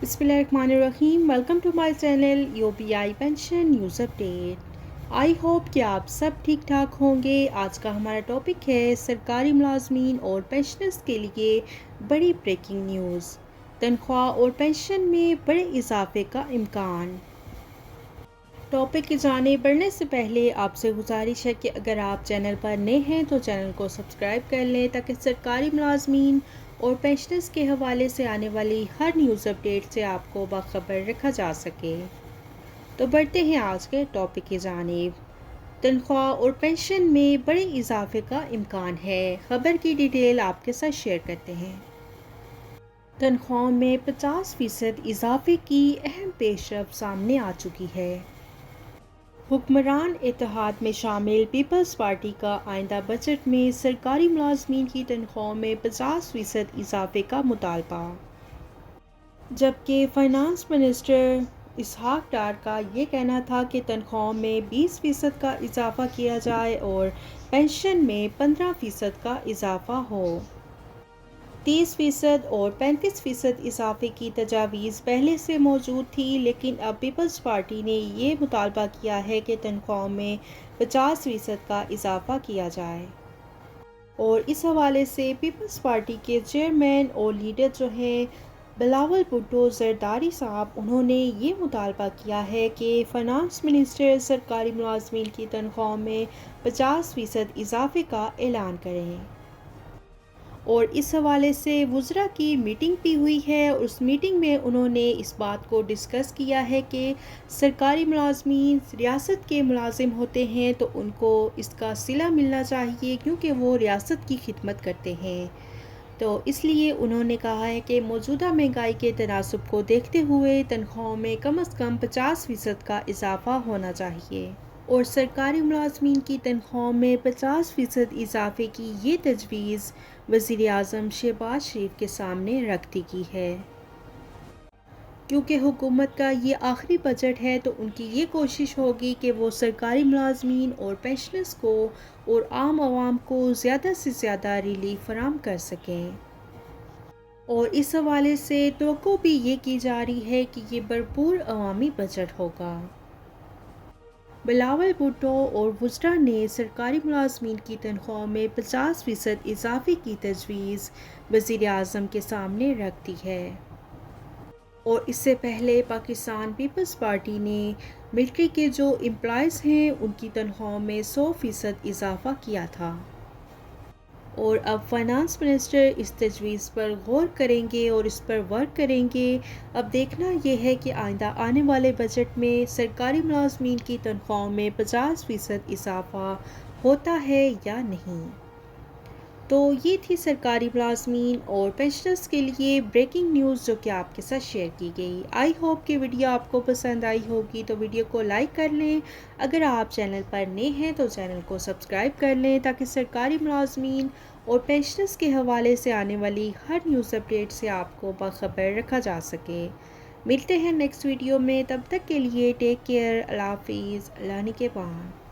بسم اللہ الرحمن الرحیم۔ Welcome to my channel UPI pension news update. I hope کہ آپ سب ٹھیک ٹھاک ہوں گے۔ آج کا ہمارا ٹاپک ہے سرکاری ملازمین اور پینشنرز کے لیے بڑی بریکنگ نیوز، تنخواہ اور پینشن میں بڑے اضافے کا امکان۔ ٹاپک کی جانب بڑھنے سے پہلے آپ سے گزارش ہے کہ اگر آپ چینل پر نئے ہیں تو چینل کو سبسکرائب کر لیں تاکہ سرکاری ملازمین اور پینشنرز کے حوالے سے آنے والی ہر نیوز اپڈیٹ سے آپ کو باخبر رکھا جا سکے۔ تو بڑھتے ہیں آج کے ٹاپک کی جانب۔ تنخواہ اور پینشن میں بڑے اضافے کا امکان ہے۔ خبر کی ڈیٹیل آپ کے ساتھ شیئر کرتے ہیں۔ تنخواہوں میں 50% اضافے کی اہم پیش رفت سامنے آ چکی ہے۔ حکمران اتحاد میں شامل پیپلز پارٹی کا آئندہ بجٹ میں سرکاری ملازمین کی تنخواہوں میں 50% اضافے کا مطالبہ، جبکہ فائنانس منسٹر اسحاق ڈار کا یہ کہنا تھا کہ تنخواہوں میں 20% کا اضافہ کیا جائے اور پینشن میں 15% کا اضافہ ہو۔ 30% اور 35% اضافے کی تجاویز پہلے سے موجود تھی، لیکن اب پیپلز پارٹی نے یہ مطالبہ کیا ہے کہ تنخواہوں میں 50% کا اضافہ کیا جائے۔ اور اس حوالے سے پیپلز پارٹی کے چیئرمین اور لیڈر جو ہیں بلاول بھٹو زرداری صاحب، انہوں نے یہ مطالبہ کیا ہے کہ فائنانس منسٹر سرکاری ملازمین کی تنخواہوں میں 50% اضافے کا اعلان کریں۔ اور اس حوالے سے وزراء کی میٹنگ بھی ہوئی ہے اور اس میٹنگ میں انہوں نے اس بات کو ڈسکس کیا ہے کہ سرکاری ملازمین ریاست کے ملازم ہوتے ہیں تو ان کو اس کا صلہ ملنا چاہیے کیونکہ وہ ریاست کی خدمت کرتے ہیں۔ تو اس لیے انہوں نے کہا ہے کہ موجودہ مہنگائی کے تناسب کو دیکھتے ہوئے تنخواہوں میں کم از کم 50% کا اضافہ ہونا چاہیے۔ اور سرکاری ملازمین کی تنخواہوں میں 50% اضافے کی یہ تجویز وزیر اعظم شہباز شریف کے سامنے رکھ دی گئی ہے۔ کیونکہ حکومت کا یہ آخری بجٹ ہے تو ان کی یہ کوشش ہوگی کہ وہ سرکاری ملازمین اور پینشنرز کو اور عام عوام کو زیادہ سے زیادہ ریلیف فراہم کر سکیں۔ اور اس حوالے سے توقع بھی یہ کی جا رہی ہے کہ یہ بھرپور عوامی بجٹ ہوگا۔ بلاول بھٹو اور وزراء نے سرکاری ملازمین کی تنخواہوں میں 50% اضافے کی تجویز وزیر اعظم کے سامنے رکھ دی ہے۔ اور اس سے پہلے پاکستان پیپلز پارٹی نے ملٹری کے جو امپلائیز ہیں ان کی تنخواہوں میں 100% اضافہ کیا تھا۔ اور اب فائنانس منسٹر اس تجویز پر غور کریں گے اور اس پر ورک کریں گے۔ اب دیکھنا یہ ہے کہ آئندہ آنے والے بجٹ میں سرکاری ملازمین کی تنخواہوں میں 50% اضافہ ہوتا ہے یا نہیں۔ تو یہ تھی سرکاری ملازمین اور پینشنرز کے لیے بریکنگ نیوز جو کہ آپ کے ساتھ شیئر کی گئی۔ آئی ہوپ کہ ویڈیو آپ کو پسند آئی ہوگی تو ویڈیو کو لائک کر لیں۔ اگر آپ چینل پر نئے ہیں تو چینل کو سبسکرائب کر لیں تاکہ سرکاری ملازمین اور پینشنرز کے حوالے سے آنے والی ہر نیوز اپڈیٹ سے آپ کو باخبر رکھا جا سکے۔ ملتے ہیں نیکسٹ ویڈیو میں، تب تک کے لیے ٹیک کیئر، اللہ حافظ، اللہ نگہبان۔